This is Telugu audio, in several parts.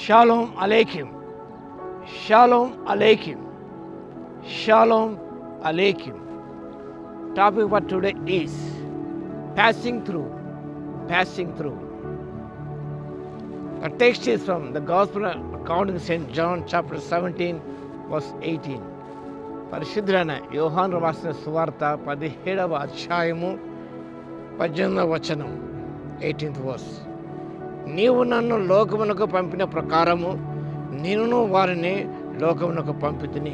Shalom Aleichem. Shalom Aleichem. Shalom Aleichem. Topic for today is passing through. Passing through. The text is from the Gospel according to St. John chapter 17 verse 18. పరిశుద్ధులైన యోహాను రాసిన సువార్త 17వ అధ్యాయము 18వ వచనం 18th verse. నీవు నన్ను లోకమునకు పంపిన ప్రకారము నేనును వారిని లోకమునకు పంపితిని.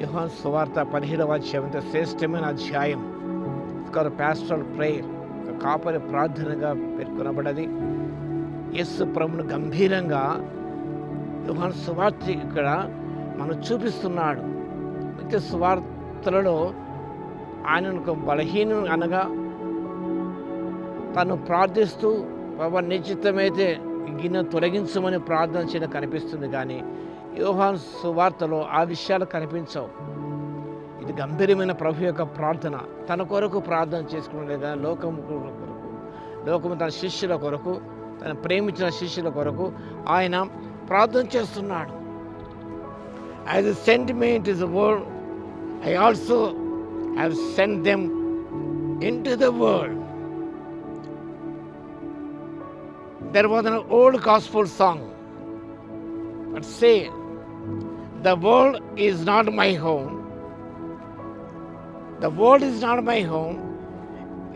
యోహాను సువార్త 17వ అధ్యాయం శ్రేష్టమైన అధ్యాయం. పాస్టరల్ ప్రేయర్, కాపరి ప్రార్థనగా పేర్కొనబడ్డది. యేసు ప్రభువును గంభీరంగా యోహాను సువార్త ఇక్కడ మనం చూపిస్తున్నాడు. మిగతా సువార్తలలో ఆయనను ఒక బలహీనం అనగా తను ప్రార్థిస్తూ ప్రభు నిశ్చితమైతే గిన్నె తొలగించమని ప్రార్థన చేయడం కనిపిస్తుంది, కానీ యోహాను సువార్తలో ఆ విషయాలు కనిపించవు. ఇది గంభీరమైన ప్రభు యొక్క ప్రార్థన. తన కొరకు ప్రార్థన చేసుకునే లేదా లోకము తన శిష్యుల కొరకు, తన ప్రేమించిన శిష్యుల కొరకు ఆయన ప్రార్థన చేస్తున్నాడు. As you sent me into the world, I also have sent them into the world. There was an old gospel song that say, the world is not my home. The world is not my home.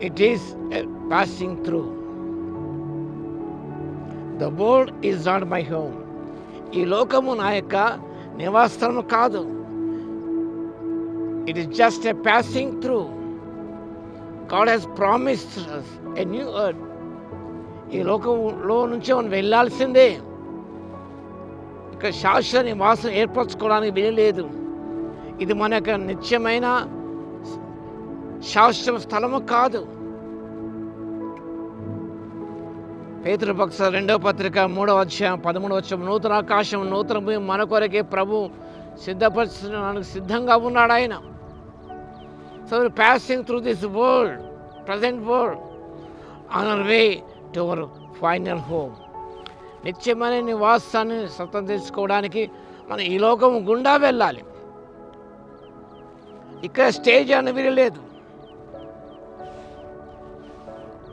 It is passing through. The world is not my home. ఈ లోకము నా యొక్క నివాసము కాదు. It is just a passing through. God has promised us a new earth. ఈ లోకంలో నుంచి మనం వెళ్ళాల్సిందే. ఇక్కడ శాశ్వత నివాసం ఏర్పరచుకోవడానికి వీలులేదు. ఇది మన యొక్క నిత్యమైన శాశ్వత స్థలము కాదు. పేతురు భక్త 2వ పత్రిక 3వ అధ్యాయం 13వ వచనం, నూతన ఆకాశం నూతన భూమి మన కొరకే ప్రభు సిద్ధపరచడానికి సిద్ధంగా ఉన్నాడు ఆయన. So passing through this world, present world, on our way to our final home. నిత్యమైన నివాసాన్ని సొంతం తెచ్చుకోవడానికి మనం ఈ లోకం గుండా వెళ్ళాలి. ఇక్కడ స్టేజ్ అని వీరలేదు.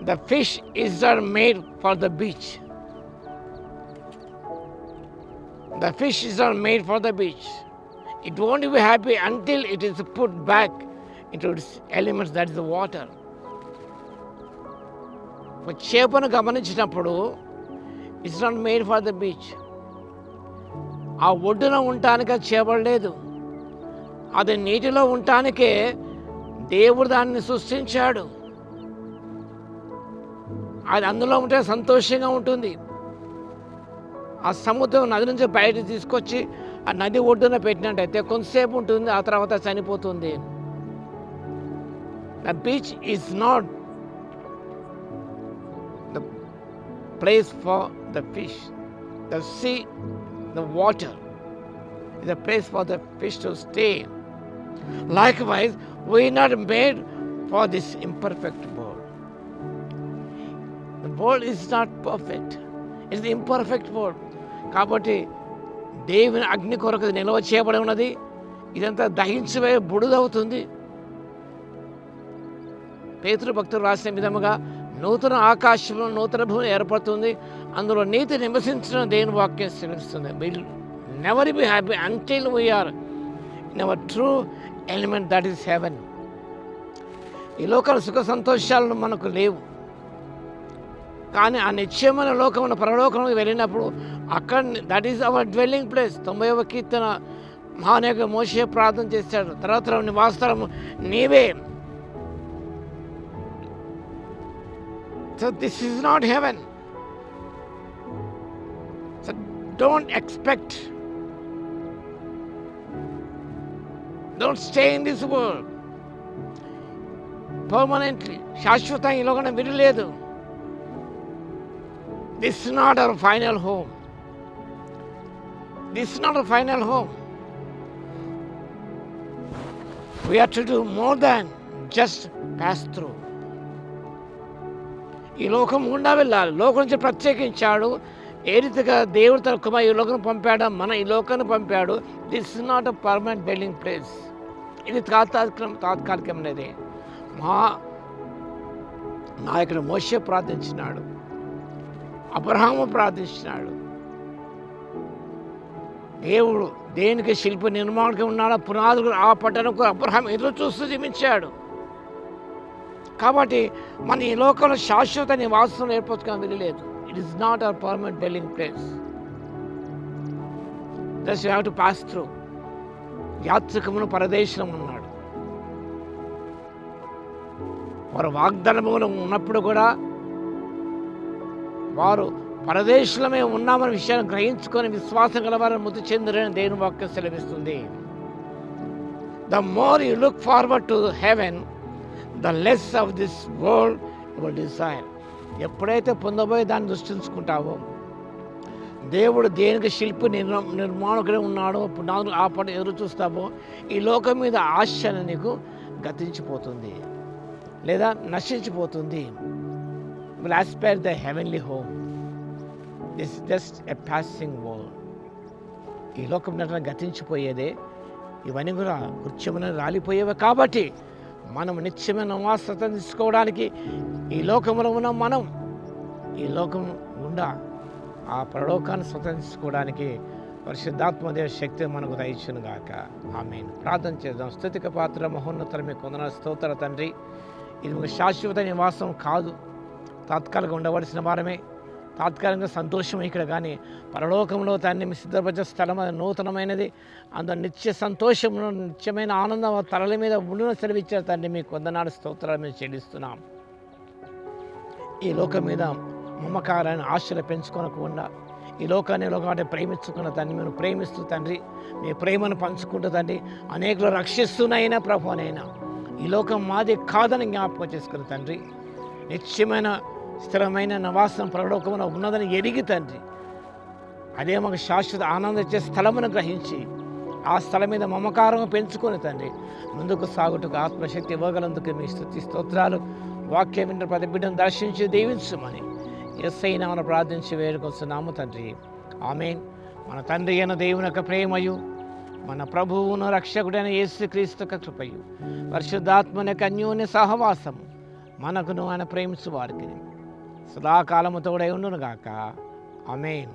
The fish is not made for the beach. The fish is not made for the beach. It won't be happy until it is put back into its elements, that is the water. చేపను గమనించినప్పుడు it's not made for the beach. ఆ ఒడ్డున ఉండటానికి అది చేయబడలేదు. అది నీటిలో ఉండటానికే దేవుడు దాన్ని సృష్టించాడు. అది అందులో ఉంటే సంతోషంగా ఉంటుంది. ఆ సముద్రం నది నుంచి బయట తీసుకొచ్చి ఆ నది ఒడ్డున పెట్టినట్టయితే కొంతసేపు ఉంటుంది, ఆ తర్వాత చనిపోతుంది. The beach is not the place for the fish. The sea, the water is a place for the fish to stay. Likewise, we are not made for this imperfect world. The world is not perfect. It's the imperfect world. కాబట్టి దేవుని అగ్ని కొరకు నిల్వ చేయబడి ఉన్నది. ఇదంతా దహించిపోయే బుడిదవుతుంది. పేతురు భక్తులు రాసిన విధముగా నూతన ఆకాశంలో నూతన భూమి ఏర్పడుతుంది, అందులో నీతి నివసించిన దేవుని వాక్యం సెలవిస్తుంది. Will never be happy until we're in our true element, that is heaven. ఈ లోకాల సుఖ సంతోషాలను మనకు లేవు, కానీ ఆ నిత్యమైన లోకమున పరలోకంలోకి వెళ్ళినప్పుడు అక్కడ that is our dwelling place. 90వ కీర్తన మహానాయకుడు మోషే ప్రార్థన చేశాడు, తర్వాత నివాసస్థలము నీవే. So this is not heaven. So don't expect, don't stay in this world permanently. శాశ్వత ఈ లోకం విడలేదు. This is not our final home. This is not our final home. We have to do more than just pass through. ఈ లోకం గుండా వెళ్ళాలి. లోకం నుంచి ప్రత్యేకించాడు, ఏ రీతిగా దేవుడు తన కుమారుని ఈ లోకం పంపాడో మన ఈ లోకాన్ని పంపాడు. This is not a permanent dwelling place. ఇది తాత్కాలికమైనది. మా నాయకుడు మోషే ప్రార్థించినాడు, అబ్రహాము ప్రార్థించినాడు. దేవుడు దేనికి శిల్పి నిర్మాణంగా ఉన్నాడో పునాదులు ఆ పట్టణంకు అబ్రహాం ఎదురు చూస్తూ జీవించాడు. కాబట్టి మన ఈ లోకంలో శాశ్వత నివాసం ఏర్పరచుకోవడం వీలులేదు. It is not our permanent dwelling place. Just you have to pass through. యాత్రికమును పరదేశం ఉన్నాడు. వారు వాగ్దానములు ఉన్నప్పుడు కూడా వారు పరదేశంలోమే ఉన్నామన్న విషయాన్ని గ్రహించుకొని విశ్వాసం గల వారిని మృతి చెందిరని దేవుని వాక్యం సెలవిస్తుంది. The more you look forward to heaven, the less of this world your desire. ఎప్పుడైతే పొందబోయే దాన్ని దృష్టించుకుంటావో, దేవుడు దేనికి శిల్పి నిర్మాణకుడే ఉన్నాడో పునాదులు ఆ పట్ల ఎదురు చూస్తావో, ఈ లోకం మీద ఆశ నీకు గతించిపోతుంది లేదా నశించిపోతుంది. Will aspire the heavenly home. This just a passing world. ఈ లోకం నటన గతించిపోయేదే. ఇవన్నీ కూడా కృత్యమైన రాలిపోయేవే. కాబట్టి మనం నిత్యమైన నివాసత తీసుకోవడానికి ఈ లోకంలో ఉన్న మనం ఈ లోకం గుండా ఆ పరలోకాన్ని స్వతంత్రించుకోవడానికి పరిశుద్ధాత్మదేవ శక్తి మనకు దయచును గాక. ఆమేన్. ప్రార్థన చేద్దాం. స్తుతికి పాత్ర మహోన్నతర మీకు వందనాలు, స్తోత్ర తండ్రి. ఇది మీకు శాశ్వత నివాసం కాదు, తాత్కాలికంగా ఉండవలసిన వారమే. తాత్కాలికంగా సంతోషం ఇక్కడ, కానీ పరలోకంలో తండ్రి మీ సిద్ధపరిచే స్థలం అది నూతనమైనది. అందులో నిత్య సంతోషంలో నిత్యమైన ఆనందం తలల మీద ఉండిన సెలవిచ్చారు తండ్రి. మీకు వందనాలు, స్తోత్రాలు మేము చెల్లిస్తున్నాం. ఈ లోకం మీద మమకారాన్ని ఆశలు పెంచుకోనకుండా ఈ లోకాన్ని ప్రేమించుకున్న తండ్రి, మేము ప్రేమిస్తూ తండ్రి మీ ప్రేమను పంచుకుంటూ తండ్రి అనేకులు రక్షిస్తున్నాయినా ప్రభునైనా ఈ లోకం మాది కాదని జ్ఞాపకం చేసుకున్న తండ్రి, నిత్యమైన స్థిరమైన నివాసం పరలోకంలో ఉన్నదని ఎరిగి తండ్రి, అదే మాకు శాశ్వత ఆనందం ఇచ్చే స్థలమును గ్రహించి ఆ స్థలం మీద మమకారం పెంచుకొని తండ్రి ముందుకు సాగుటకు ఆత్మశక్తి ఇవ్వగలందుకు మీ స్తుతి స్తోత్రాలు. వాక్యం విన్న ప్రతి బిడ్డను దర్శించి దీవించమని యేసయ్య నామమున ప్రార్థించి వేడుకొస్తున్నాము తండ్రి. ఆమేన్. మన తండ్రి అయిన దేవుని యొక్క ప్రేమయు, మన ప్రభువును రక్షకుడైన యేసుక్రీస్తు యొక్క కృపయు, పరిశుద్ధాత్మని యొక్క అన్యోన్య సహవాసము మనకును ఆయన ప్రేమించు వారికి సదాకాలము తోడై ఉండును గాక. ఆమేన్.